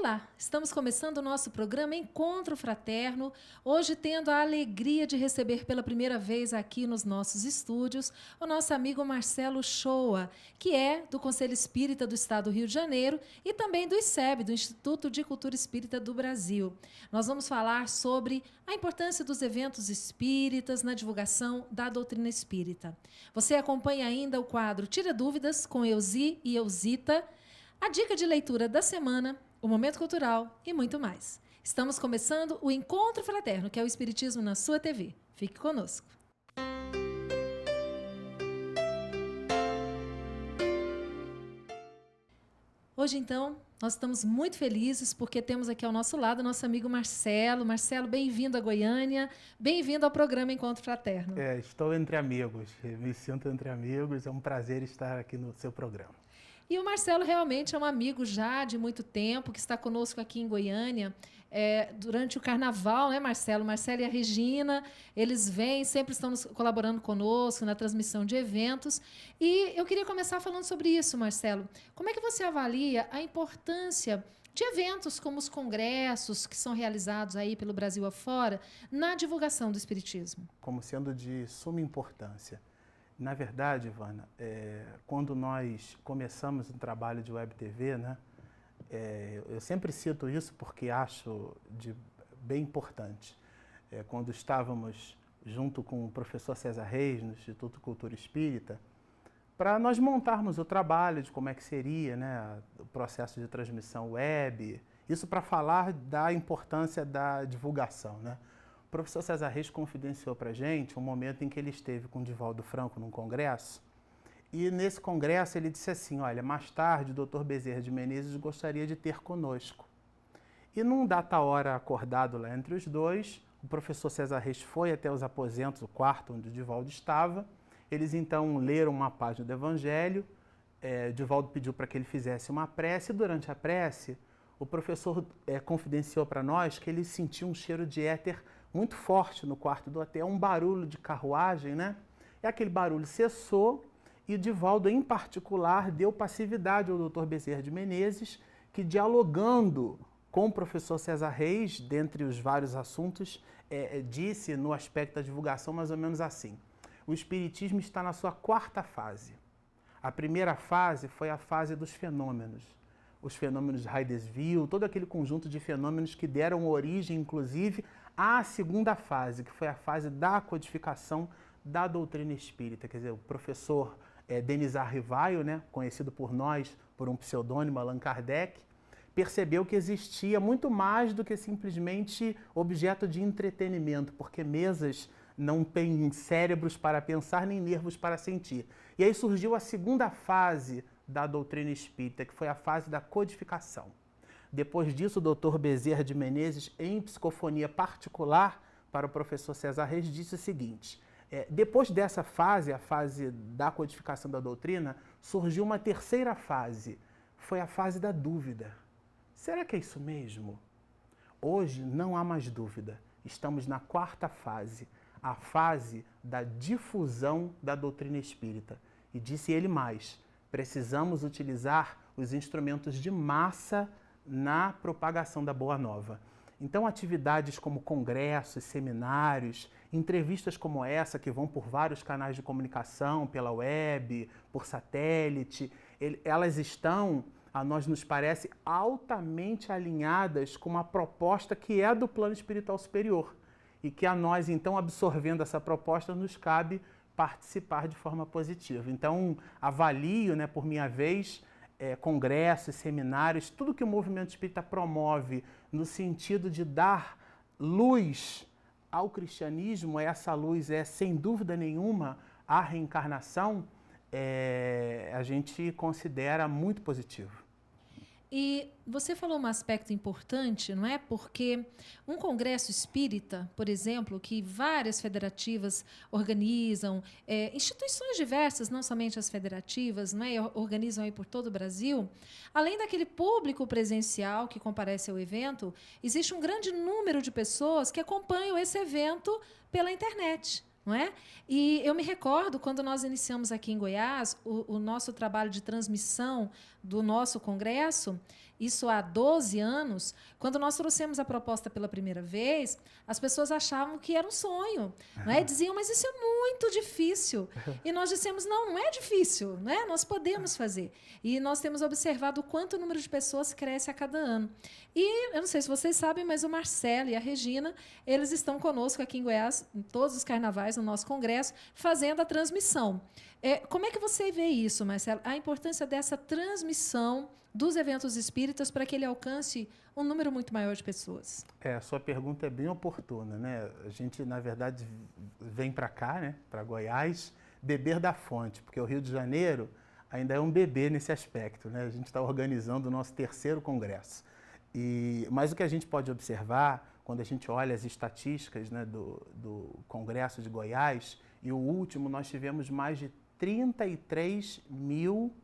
Olá, estamos começando o nosso programa Encontro Fraterno, hoje tendo a alegria de receber pela primeira vez aqui nos nossos estúdios o nosso amigo Marcelo Shoa, que é do Conselho Espírita do Estado do Rio de Janeiro e também do ICEB, do Instituto de Cultura Espírita do Brasil. Nós vamos falar sobre a importância dos eventos espíritas na divulgação da doutrina espírita. Você acompanha ainda o quadro Tira Dúvidas com Euzi e Euzita, a dica de leitura da semana, o momento cultural e muito mais. Estamos começando o Encontro Fraterno, que é o Espiritismo na sua TV. Fique conosco. Hoje, então, nós estamos muito felizes porque temos aqui ao nosso lado o nosso amigo Marcelo. Marcelo, bem-vindo a Goiânia, bem-vindo ao programa Encontro Fraterno. Estou entre amigos, me sinto entre amigos, é um prazer estar aqui no seu programa. E o Marcelo realmente é um amigo já de muito tempo, que está conosco aqui em Goiânia durante o Carnaval, né, Marcelo? Marcelo e a Regina, eles vêm, sempre estão colaborando conosco na transmissão de eventos. E eu queria começar falando sobre isso, Marcelo. Como é que você avalia a importância de eventos como os congressos que são realizados aí pelo Brasil afora na divulgação do Espiritismo? Como sendo de suma importância. Na verdade, Ivana, quando nós começamos um trabalho de Web TV, né, eu sempre cito isso porque acho bem importante. Quando estávamos junto com o professor César Reis, no Instituto Cultura Espírita, para nós montarmos o trabalho de como é que seria, né, o processo de transmissão web, isso para falar da importância da divulgação, né? O professor César Reis confidenciou para a gente um momento em que ele esteve com o Divaldo Franco num congresso, e nesse congresso ele disse assim, olha, mais tarde o Dr. Bezerra de Menezes gostaria de ter conosco. E num data-hora acordado lá entre os dois, o professor César Reis foi até os aposentos, o quarto onde o Divaldo estava, eles então leram uma página do Evangelho, Divaldo pediu para que ele fizesse uma prece, e durante a prece, o professor confidenciou para nós que ele sentiu um cheiro de éter muito forte no quarto do hotel, um barulho de carruagem, né? E aquele barulho cessou e Divaldo, em particular, deu passividade ao Dr. Bezerra de Menezes, que dialogando com o professor César Reis, dentre os vários assuntos, disse no aspecto da divulgação mais ou menos assim: o Espiritismo está na sua quarta fase. A primeira fase foi a fase dos fenômenos. Os fenômenos de Hydesville, todo aquele conjunto de fenômenos que deram origem, inclusive, à segunda fase, que foi a fase da codificação da doutrina espírita. Quer dizer, o professor Denis Arrivaio, né, conhecido por nós por um pseudônimo, Allan Kardec, percebeu que existia muito mais do que simplesmente objeto de entretenimento, porque mesas não têm cérebros para pensar nem nervos para sentir. E aí surgiu a segunda fase da doutrina espírita, que foi a fase da codificação. Depois disso, o Dr. Bezerra de Menezes, em psicofonia particular para o professor César Reis, disse o seguinte: depois dessa fase, a fase da codificação da doutrina, surgiu uma terceira fase, foi a fase da dúvida. Será que é isso mesmo? Hoje não há mais dúvida, estamos na quarta fase, a fase da difusão da doutrina espírita. E disse ele mais: precisamos utilizar os instrumentos de massa na propagação da Boa Nova. Então, atividades como congressos, seminários, entrevistas como essa, que vão por vários canais de comunicação, pela web, por satélite, elas estão, a nós nos parece, altamente alinhadas com uma proposta que é do plano espiritual superior. E que a nós, então, absorvendo essa proposta, nos cabe participar de forma positiva. Então, avalio, né, por minha vez, congressos, seminários, tudo que o movimento espírita promove no sentido de dar luz ao cristianismo, essa luz é, sem dúvida nenhuma, a reencarnação, a gente considera muito positivo. E você falou um aspecto importante, não é? Porque um congresso espírita, por exemplo, que várias federativas organizam, instituições diversas, não somente as federativas, não é? Organizam aí por todo o Brasil, além daquele público presencial que comparece ao evento, existe um grande número de pessoas que acompanham esse evento pela internet. Não é? E eu me recordo, quando nós iniciamos aqui em Goiás o nosso trabalho de transmissão do nosso congresso, isso há 12 anos, quando nós trouxemos a proposta pela primeira vez, as pessoas achavam que era um sonho, não é? Diziam, mas isso é muito difícil. E nós dissemos, não é difícil, não é? Nós podemos fazer. E nós temos observado o quanto o número de pessoas cresce a cada ano. E eu não sei se vocês sabem, mas o Marcelo e a Regina, eles estão conosco aqui em Goiás, em todos os carnavais, no nosso congresso, fazendo a transmissão. Como é que você vê isso, Marcelo? A importância dessa transmissão dos eventos espíritas para que ele alcance um número muito maior de pessoas? A sua pergunta é bem oportuna, né? A gente, na verdade, vem para cá, né? Para Goiás, beber da fonte, porque o Rio de Janeiro ainda é um bebê nesse aspecto, né? A gente está organizando o nosso 3º congresso. Mas o que a gente pode observar, quando a gente olha as estatísticas, né, do Congresso de Goiás, e o último nós tivemos mais de 33 mil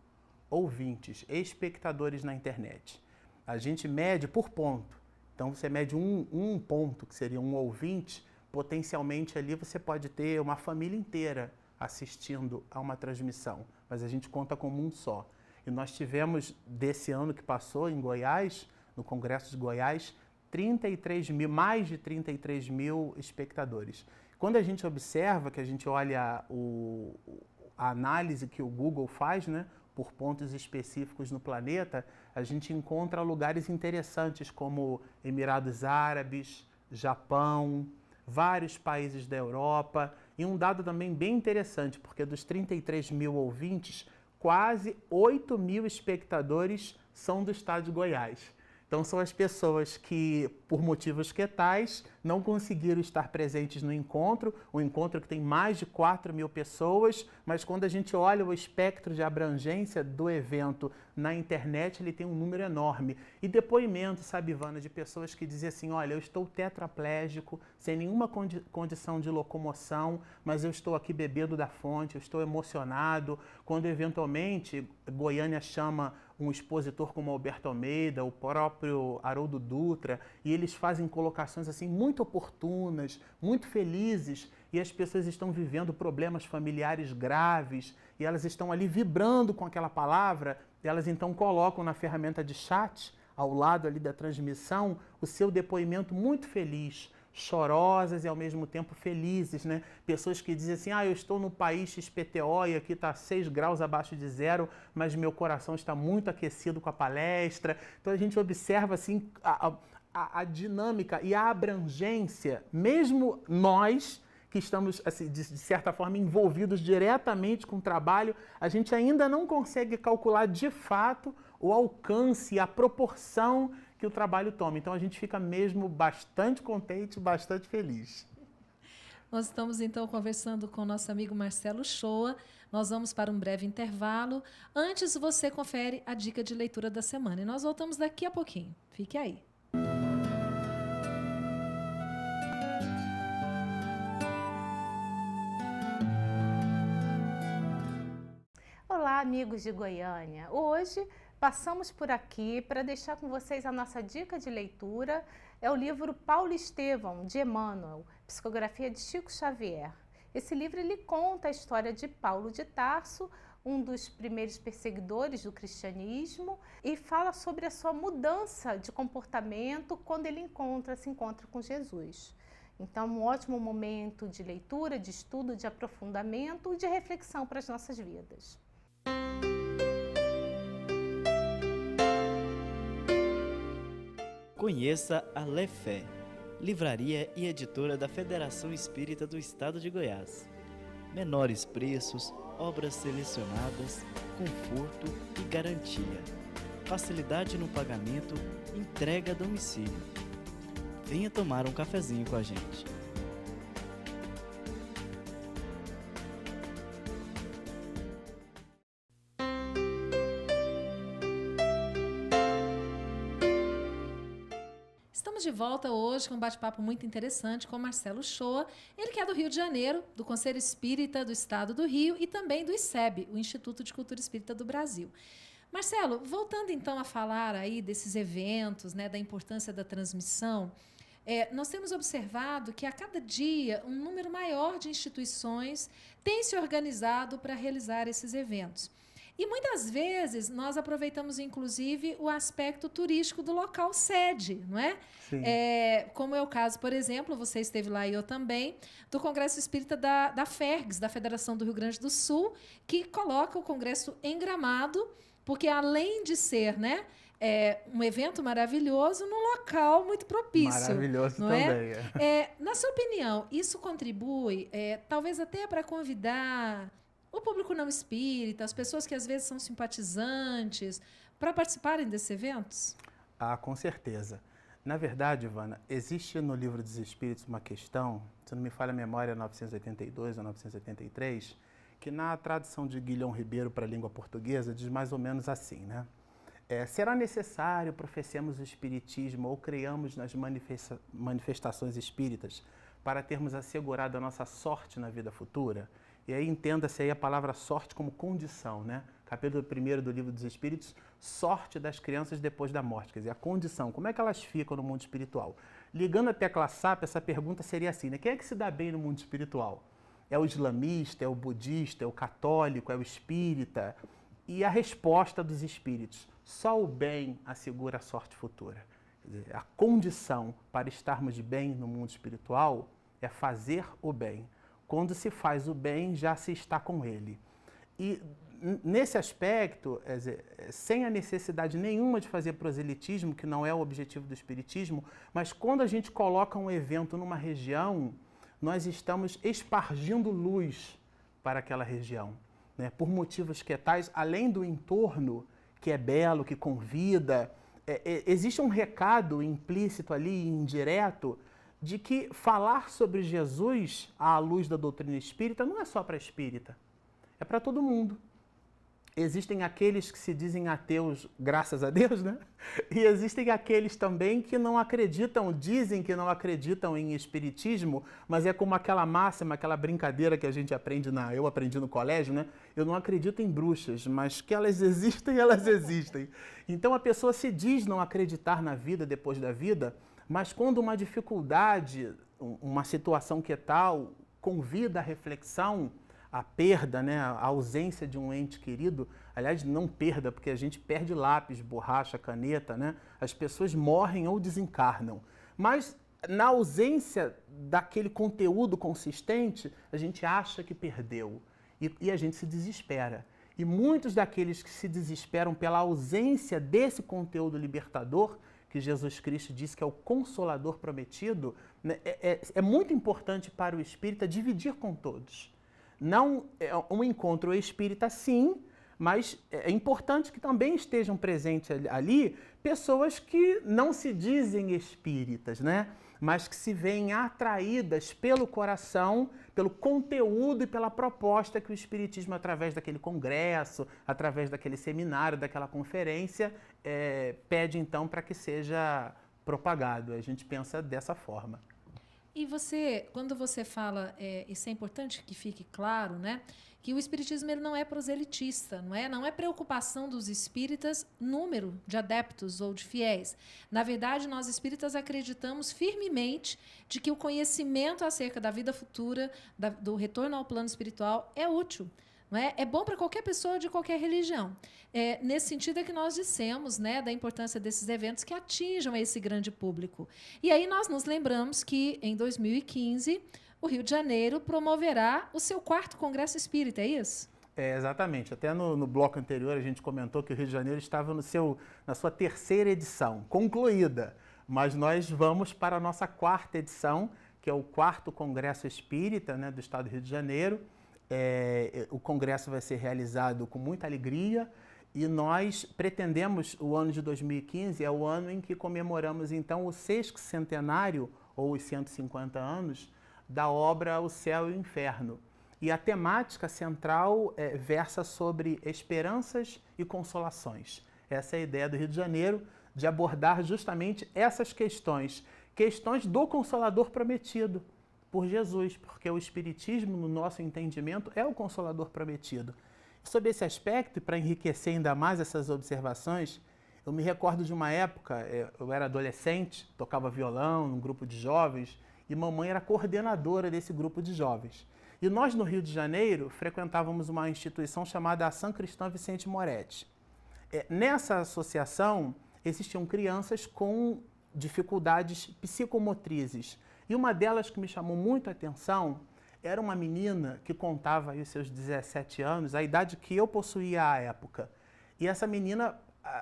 ouvintes, espectadores na internet. A gente mede por ponto. Então, você mede um ponto, que seria um ouvinte, potencialmente ali você pode ter uma família inteira assistindo a uma transmissão, mas a gente conta como um só. E nós tivemos, desse ano que passou em Goiás, no Congresso de Goiás, mais de 33 mil espectadores. Quando a gente observa, que a gente olha a análise que o Google faz, né, por pontos específicos no planeta, a gente encontra lugares interessantes como Emirados Árabes, Japão, vários países da Europa. E um dado também bem interessante, porque dos 33 mil ouvintes, quase 8 mil espectadores são do estado de Goiás. Então, são as pessoas que, por motivos que tais, não conseguiram estar presentes no encontro, um encontro que tem mais de 4 mil pessoas, mas quando a gente olha o espectro de abrangência do evento na internet, ele tem um número enorme. E depoimentos, sabe, Ivana, de pessoas que dizem assim, olha, eu estou tetraplégico, sem nenhuma condição de locomoção, mas eu estou aqui bebendo da fonte, eu estou emocionado. Quando, eventualmente, Goiânia chama um expositor como Alberto Almeida, o próprio Haroldo Dutra, e eles fazem colocações assim muito oportunas, muito felizes, e as pessoas estão vivendo problemas familiares graves, e elas estão ali vibrando com aquela palavra, e elas então colocam na ferramenta de chat, ao lado ali da transmissão, o seu depoimento muito feliz, chorosas e ao mesmo tempo felizes, né? Pessoas que dizem assim, eu estou no país XPTO e aqui está 6 graus abaixo de zero, mas meu coração está muito aquecido com a palestra. Então a gente observa assim a dinâmica e a abrangência, mesmo nós que estamos, assim, de certa forma, envolvidos diretamente com o trabalho, a gente ainda não consegue calcular de fato o alcance, a proporção que o trabalho toma. Então, a gente fica mesmo bastante contente, bastante feliz. Nós estamos, então, conversando com o nosso amigo Marcelo Shoa. Nós vamos para um breve intervalo. Antes, você confere a dica de leitura da semana. E nós voltamos daqui a pouquinho. Fique aí. Olá, amigos de Goiânia. Hoje passamos por aqui para deixar com vocês a nossa dica de leitura. É o livro Paulo Estevão, de Emmanuel, psicografia de Chico Xavier. Esse livro ele conta a história de Paulo de Tarso, um dos primeiros perseguidores do cristianismo, e fala sobre a sua mudança de comportamento quando ele se encontra com Jesus. Então, um ótimo momento de leitura, de estudo, de aprofundamento e de reflexão para as nossas vidas. Conheça a Lefé, livraria e editora da Federação Espírita do Estado de Goiás. Menores preços, obras selecionadas, conforto e garantia. Facilidade no pagamento, entrega a domicílio. Venha tomar um cafezinho com a gente. Estamos de volta hoje com um bate-papo muito interessante com Marcelo Shoa, ele que é do Rio de Janeiro, do Conselho Espírita do Estado do Rio e também do ICEB, o Instituto de Cultura Espírita do Brasil. Marcelo, voltando então a falar aí desses eventos, né, da importância da transmissão, nós temos observado que a cada dia um número maior de instituições tem se organizado para realizar esses eventos. E muitas vezes nós aproveitamos, inclusive, o aspecto turístico do local sede, não é? Sim. Como é o caso, por exemplo, você esteve lá e eu também, do Congresso Espírita da FERGS, da Federação do Rio Grande do Sul, que coloca o Congresso em Gramado, porque além de ser, né, um evento maravilhoso num local muito propício. Maravilhoso não também. Na sua opinião, isso contribui, talvez até para convidar o público não espírita, as pessoas que às vezes são simpatizantes, para participarem desses eventos? Ah, com certeza. Na verdade, Ivana, existe no Livro dos Espíritos uma questão, se não me falha a memória, 982 ou 983, que na tradução de Guilherme Ribeiro para a língua portuguesa diz mais ou menos assim, né? Será necessário professemos o Espiritismo ou creiamos nas manifestações espíritas para termos assegurado a nossa sorte na vida futura? E aí entenda-se aí a palavra sorte como condição, né? Capítulo 1 do Livro dos Espíritos, sorte das crianças depois da morte, quer dizer, a condição, como é que elas ficam no mundo espiritual? Ligando a tecla SAP, essa pergunta seria assim, né? Quem é que se dá bem no mundo espiritual? É o islamista, é o budista, é o católico, é o espírita? E a resposta dos espíritos, só o bem assegura a sorte futura. Quer dizer, a condição para estarmos bem no mundo espiritual é fazer o bem. Quando se faz o bem, já se está com ele. E nesse aspecto, sem a necessidade nenhuma de fazer proselitismo, que não é o objetivo do espiritismo, mas quando a gente coloca um evento numa região, nós estamos espargindo luz para aquela região, né? Por motivos que tais, além do entorno, que é belo, que convida, existe um recado implícito ali, indireto, de que falar sobre Jesus à luz da doutrina espírita não é só para espírita, é para todo mundo. Existem aqueles que se dizem ateus, graças a Deus, né? E existem aqueles também que não acreditam, dizem que não acreditam em espiritismo, mas é como aquela máxima, aquela brincadeira que a gente aprende eu aprendi no colégio, né? Eu não acredito em bruxas, mas que elas existem, elas existem. Então a pessoa se diz não acreditar na vida depois da vida, mas quando uma dificuldade, uma situação que é tal, convida à reflexão, a perda, né, a ausência de um ente querido, aliás, não perda, porque a gente perde lápis, borracha, caneta, né? As pessoas morrem ou desencarnam. Mas na ausência daquele conteúdo consistente, a gente acha que perdeu e a gente se desespera. E muitos daqueles que se desesperam pela ausência desse conteúdo libertador, que Jesus Cristo disse que é o Consolador prometido, né, é muito importante para o espírita dividir com todos. Não é um encontro espírita, sim, mas é importante que também estejam presentes ali pessoas que não se dizem espíritas, né? Mas que se veem atraídas pelo coração, pelo conteúdo e pela proposta que o espiritismo, através daquele congresso, através daquele seminário, daquela conferência, pede então para que seja propagado. A gente pensa dessa forma. E quando você fala, isso é importante que fique claro, né? Que o espiritismo ele não é proselitista, não é preocupação dos espíritas número de adeptos ou de fiéis. Na verdade, nós espíritas acreditamos firmemente de que o conhecimento acerca da vida futura, do retorno ao plano espiritual é útil. Não é? É bom para qualquer pessoa de qualquer religião. Nesse sentido é que nós dissemos, né, da importância desses eventos que atinjam esse grande público. E aí nós nos lembramos que, em 2015, o Rio de Janeiro promoverá o seu 4º Congresso Espírita, é isso? Exatamente. Até no bloco anterior a gente comentou que o Rio de Janeiro estava na sua 3ª edição, concluída. Mas nós vamos para a nossa 4ª edição, que é o 4º Congresso Espírita, né, do Estado do Rio de Janeiro. O congresso vai ser realizado com muita alegria e nós pretendemos, o ano de 2015 é o ano em que comemoramos então o 6º centenário, ou os 150 anos, da obra O Céu e o Inferno. E a temática central versa sobre esperanças e consolações. Essa é a ideia do Rio de Janeiro, de abordar justamente essas questões do Consolador prometido por Jesus, porque o Espiritismo, no nosso entendimento, é o Consolador prometido. E sobre esse aspecto, e para enriquecer ainda mais essas observações, eu me recordo de uma época, eu era adolescente, tocava violão num grupo de jovens, e mamãe era coordenadora desse grupo de jovens. E nós, no Rio de Janeiro, frequentávamos uma instituição chamada Ação Cristã Vicente Moretti. Nessa associação, existiam crianças com dificuldades psicomotrizes. E uma delas que me chamou muito a atenção era uma menina que contava aí os seus 17 anos, a idade que eu possuía à época. E essa menina,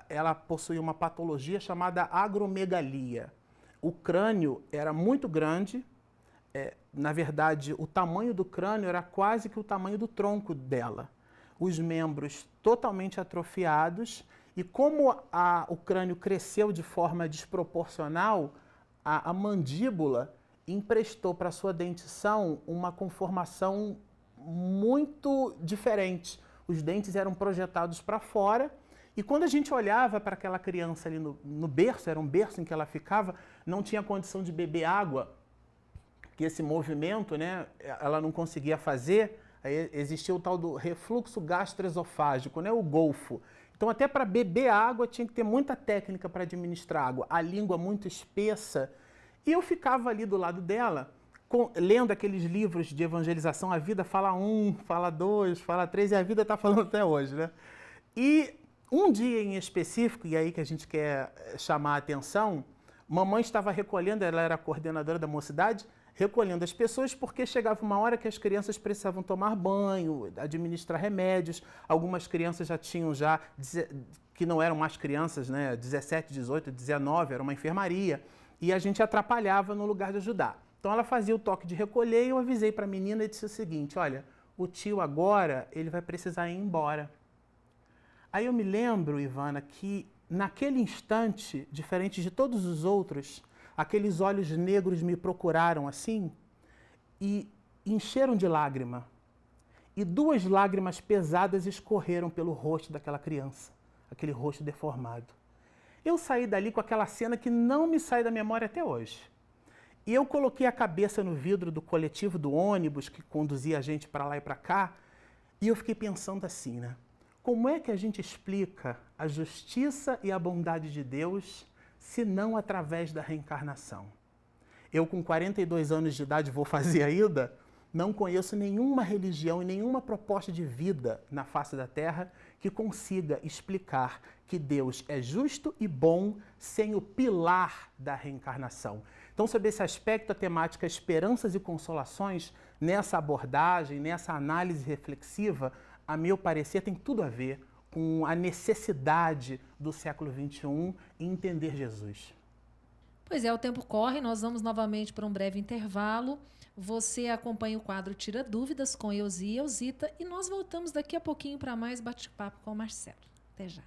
ela possuía uma patologia chamada agromegalia. O crânio era muito grande, na verdade, o tamanho do crânio era quase que o tamanho do tronco dela. Os membros totalmente atrofiados, e como o crânio cresceu de forma desproporcional, a mandíbula emprestou para sua dentição uma conformação muito diferente. Os dentes eram projetados para fora, e quando a gente olhava para aquela criança ali no berço, era um berço em que ela ficava, não tinha condição de beber água, que esse movimento, né, ela não conseguia fazer. Aí existia o tal do refluxo gastroesofágico, né, o golfo. Então, até para beber água, tinha que ter muita técnica para administrar água. A língua muito espessa. E eu ficava ali do lado dela, lendo aqueles livros de evangelização. A vida fala 1, fala 2, fala 3, e a vida está falando até hoje, né? E um dia em específico, e aí que a gente quer chamar a atenção, mamãe estava recolhendo, ela era a coordenadora da mocidade, recolhendo as pessoas, porque chegava uma hora que as crianças precisavam tomar banho, administrar remédios. Algumas crianças já tinham, que não eram mais crianças, né, 17, 18, 19, era uma enfermaria, e a gente atrapalhava no lugar de ajudar. Então ela fazia o toque de recolher, e eu avisei para a menina e disse o seguinte: olha, o tio agora, ele vai precisar ir embora. Aí eu me lembro, Ivana, que naquele instante, diferente de todos os outros, aqueles olhos negros me procuraram assim e encheram de lágrima. E 2 lágrimas pesadas escorreram pelo rosto daquela criança, aquele rosto deformado. Eu saí dali com aquela cena que não me sai da memória até hoje. E eu coloquei a cabeça no vidro do coletivo do ônibus que conduzia a gente para lá e para cá, e eu fiquei pensando assim, né? Como é que a gente explica a justiça e a bondade de Deus se não através da reencarnação? Eu, com 42 anos de idade, vou fazer ainda, não conheço nenhuma religião e nenhuma proposta de vida na face da Terra que consiga explicar que Deus é justo e bom sem o pilar da reencarnação. Então, sobre esse aspecto, a temática Esperanças e Consolações, nessa abordagem, nessa análise reflexiva, a meu parecer, tem tudo a ver com a necessidade do século XXI em entender Jesus. Pois é, o tempo corre, nós vamos novamente para um breve intervalo. Você acompanha o quadro Tira Dúvidas com Euzi e Euzita, e nós voltamos daqui a pouquinho para mais bate-papo com o Marcelo. Até já.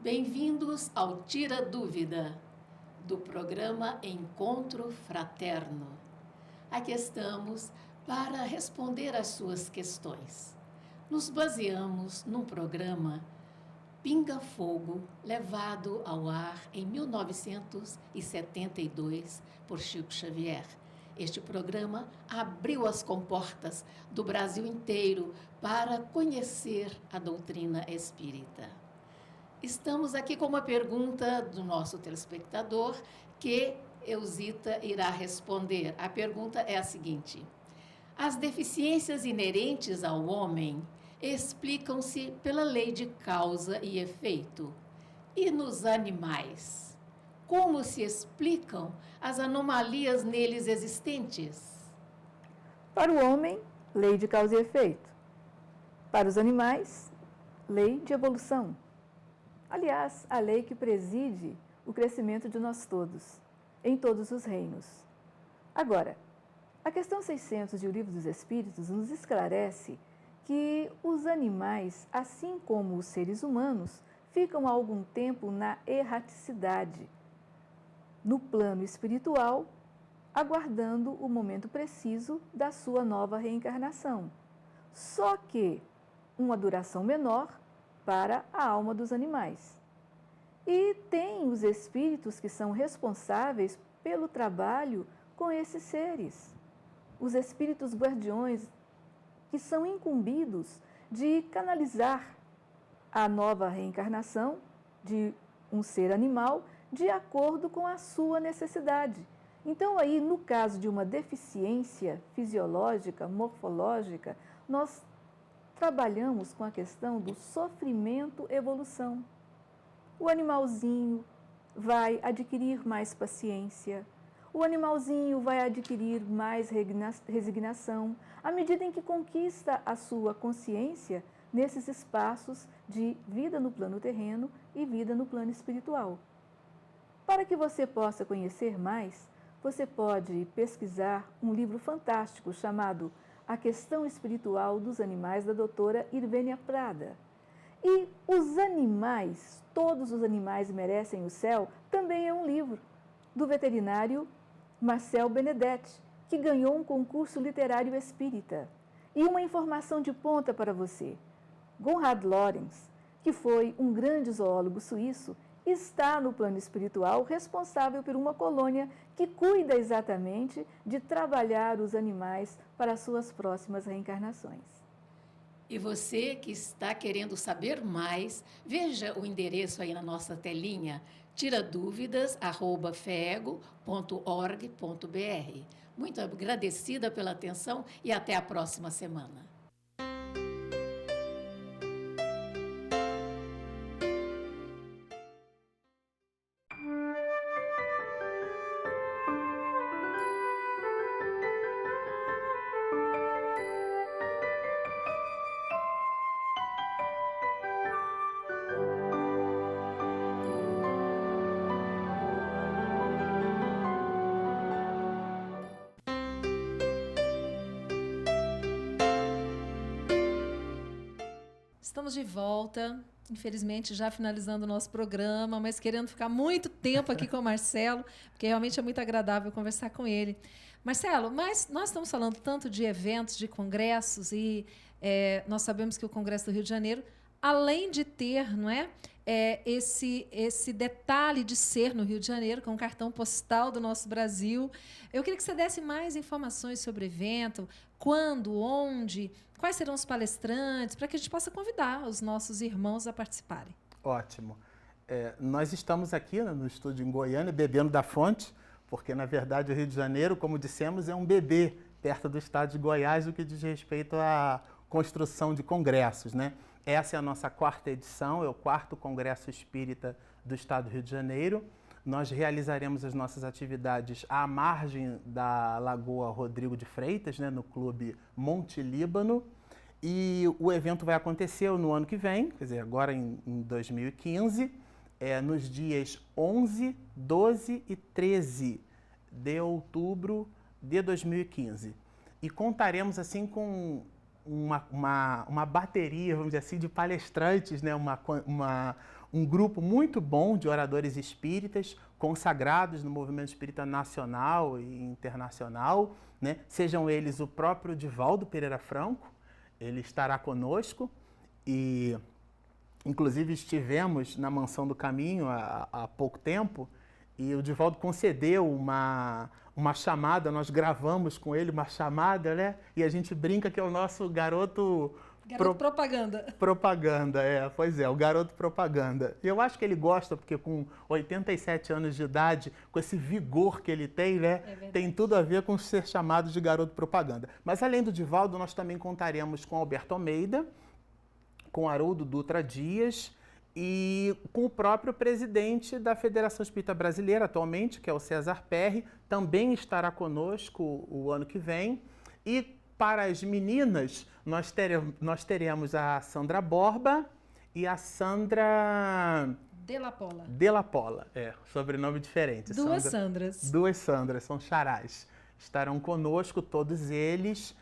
Bem-vindos ao Tira Dúvida, do programa Encontro Fraterno. Aqui estamos para responder às suas questões. Nos baseamos num programa Pinga Fogo, levado ao ar em 1972 por Chico Xavier. Este programa abriu as comportas do Brasil inteiro para conhecer a doutrina espírita. Estamos aqui com uma pergunta do nosso telespectador que Euzita irá responder. A pergunta é a seguinte: as deficiências inerentes ao homem explicam-se pela lei de causa e efeito. E nos animais? Como se explicam as anomalias neles existentes? Para o homem, lei de causa e efeito. Para os animais, lei de evolução. Aliás, a lei que preside o crescimento de nós todos, em todos os reinos. Agora, a questão 600 de O Livro dos Espíritos nos esclarece que os animais, assim como os seres humanos, ficam há algum tempo na erraticidade, no plano espiritual, aguardando o momento preciso da sua nova reencarnação. Só que uma duração menor para a alma dos animais. E tem os espíritos que são responsáveis pelo trabalho com esses seres. Os espíritos guardiões que são incumbidos de canalizar a nova reencarnação de um ser animal de acordo com a sua necessidade. Então, aí, no caso de uma deficiência fisiológica, morfológica, nós trabalhamos com a questão do sofrimento-evolução. O animalzinho vai adquirir mais paciência, o animalzinho vai adquirir mais resignação, à medida em que conquista a sua consciência nesses espaços de vida no plano terreno e vida no plano espiritual. Para que você possa conhecer mais, você pode pesquisar um livro fantástico chamado A Questão Espiritual dos Animais, da doutora Irvênia Prada. E Os Animais, Todos os Animais Merecem o Céu, também é um livro do veterinário Marcel Benedetti, que ganhou um concurso literário espírita. E uma informação de ponta para você. Konrad Lorenz, que foi um grande zoólogo suíço, está no plano espiritual responsável por uma colônia que cuida exatamente de trabalhar os animais para as suas próximas reencarnações. E você que está querendo saber mais, veja o endereço aí na nossa telinha, tiradúvidas@fego.org.br. Muito agradecida pela atenção e até a próxima semana. Estamos de volta, infelizmente já finalizando o nosso programa, mas querendo ficar muito tempo aqui com o Marcelo, porque realmente é muito agradável conversar com ele. Marcelo, mas nós estamos falando tanto de eventos, de congressos, e nós sabemos que o Congresso do Rio de Janeiro, além de ter, não é, esse detalhe de ser no Rio de Janeiro, com um cartão postal do nosso Brasil, eu queria que você desse mais informações sobre o evento, quando, onde, quais serão os palestrantes, para que a gente possa convidar os nossos irmãos a participarem. Ótimo. Nós estamos aqui no estúdio em Goiânia, bebendo da fonte, porque, na verdade, o Rio de Janeiro, como dissemos, é um bebê perto do estado de Goiás, no que diz respeito à construção de congressos, né? Essa é a nossa 4ª edição, é o 4º Congresso Espírita do Estado do Rio de Janeiro. Nós realizaremos as nossas atividades à margem da Lagoa Rodrigo de Freitas, né, no Clube Monte Líbano. E o evento vai acontecer no ano que vem, quer dizer, agora em 2015, nos dias 11, 12 e 13 de outubro de 2015. E contaremos assim com uma bateria, vamos dizer assim, de palestrantes, né? Um grupo muito bom de oradores espíritas, consagrados no movimento espírita nacional e internacional, né? Sejam eles o próprio Divaldo Pereira Franco, ele estará conosco, e inclusive estivemos na Mansão do Caminho há pouco tempo, e o Divaldo concedeu uma chamada, nós gravamos com ele uma chamada, né? E a gente brinca que é o nosso garoto... Propaganda. Propaganda, pois é, o garoto propaganda. E eu acho que ele gosta, porque com 87 anos de idade, com esse vigor que ele tem, né? Tem tudo a ver com ser chamado de garoto propaganda. Mas além do Divaldo, nós também contaremos com Alberto Almeida, com Haroldo Dutra Dias, e com o próprio presidente da Federação Espírita Brasileira atualmente, que é o César Perry, também estará conosco o ano que vem. E para as meninas, nós teremos a Sandra Borba e a Sandra... Della Pola, sobrenome diferente. Duas Sandras. Duas Sandras, são charás. Estarão conosco todos eles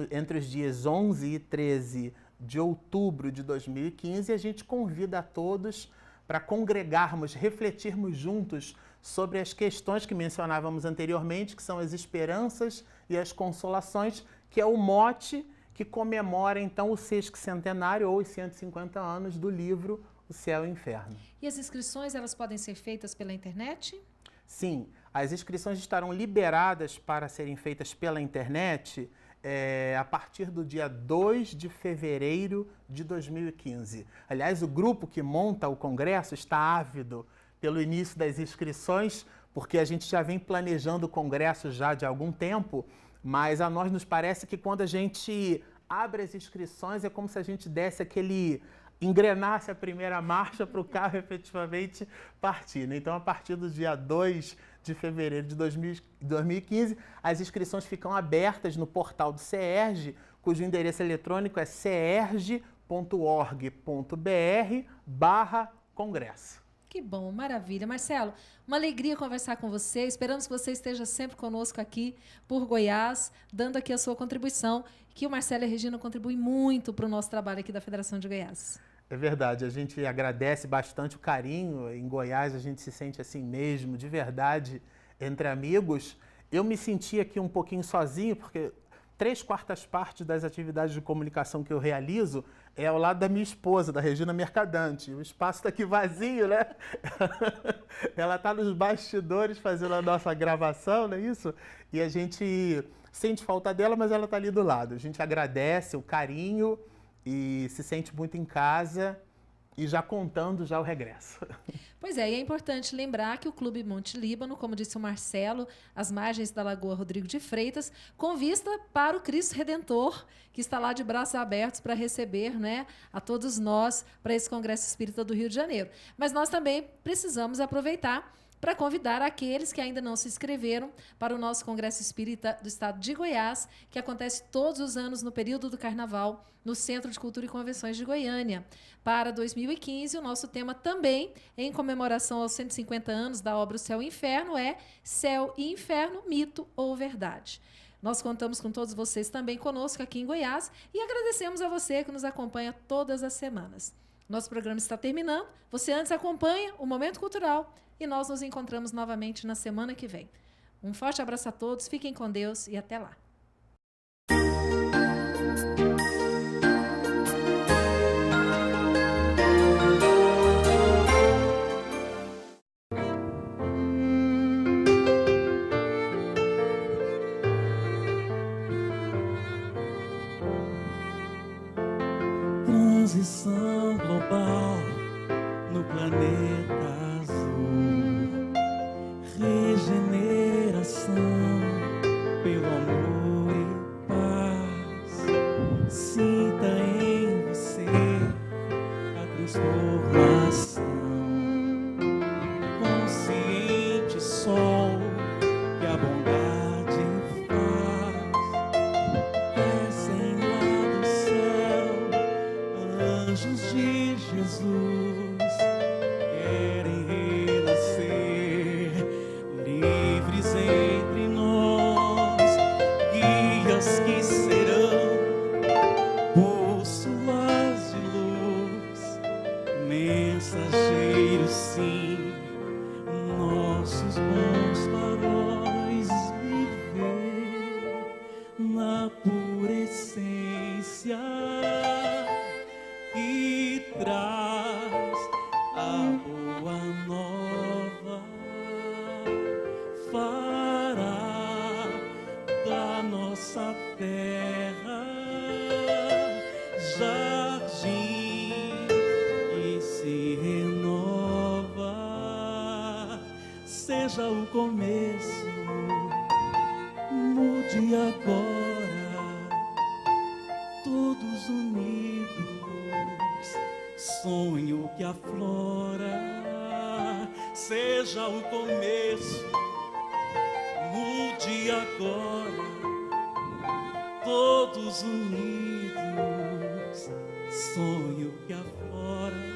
entre os dias 11 e 13 de outubro de 2015, e a gente convida a todos para congregarmos, refletirmos juntos sobre as questões que mencionávamos anteriormente, que são as esperanças e as consolações, que é o mote que comemora, então, o 60º ou os 150 anos do livro O Céu e o Inferno. E as inscrições, elas podem ser feitas pela internet? Sim, as inscrições estarão liberadas para serem feitas pela internet a partir do dia 2 de fevereiro de 2015. Aliás, o grupo que monta o congresso está ávido pelo início das inscrições, porque a gente já vem planejando o congresso já de algum tempo, mas a nós nos parece que quando a gente abre as inscrições é como se a gente desse engrenasse a primeira marcha para o carro efetivamente partir, né? Então, a partir do dia 2 de fevereiro de 2015, as inscrições ficam abertas no portal do CERJ, cujo endereço eletrônico é cerj.org.br/congresso. Que bom, maravilha. Marcelo, uma alegria conversar com você. Esperamos que você esteja sempre conosco aqui por Goiás, dando aqui a sua contribuição, que o Marcelo e a Regina contribuem muito para o nosso trabalho aqui da Federação de Goiás. É verdade, a gente agradece bastante o carinho. Em Goiás a gente se sente assim mesmo, de verdade, entre amigos. Eu me senti aqui um pouquinho sozinho, porque 3/4 partes das atividades de comunicação que eu realizo é ao lado da minha esposa, da Regina Mercadante. O espaço está aqui vazio, né? Ela está nos bastidores fazendo a nossa gravação, não é isso? E a gente sente falta dela, mas ela está ali do lado. A gente agradece o carinho e se sente muito em casa e já contando já o regresso. Pois é, e é importante lembrar que o Clube Monte Líbano, como disse o Marcelo, às margens da Lagoa Rodrigo de Freitas, com vista para o Cristo Redentor, que está lá de braços abertos para receber, né, a todos nós para esse Congresso Espírita do Rio de Janeiro. Mas nós também precisamos aproveitar para convidar aqueles que ainda não se inscreveram para o nosso Congresso Espírita do Estado de Goiás, que acontece todos os anos no período do Carnaval, no Centro de Cultura e Convenções de Goiânia. Para 2015, o nosso tema também, em comemoração aos 150 anos da obra O Céu e o Inferno, é Céu e Inferno, Mito ou Verdade. Nós contamos com todos vocês também conosco aqui em Goiás e agradecemos a você que nos acompanha todas as semanas. Nosso programa está terminando. Você antes acompanha o Momento Cultural e nós nos encontramos novamente na semana que vem. Um forte abraço a todos, fiquem com Deus e até lá. Transição global no planeta azul, regeneração pelo amor e paz. Sinta em você a transformação, consciente sol que a bondade faz. Descem lá do céu anjos de Jesus, querem renascer, livres entre nós, guias que serão bússolas de luz, mensageiros sim, nossos bons faróis, viver na pura essência que traz a boa nova, fará da nossa terra jardim que se renova. Seja o começo, mude agora, todos unidos, sonho que aflora. Seja o começo, mude agora, todos unidos, sonho que aflora.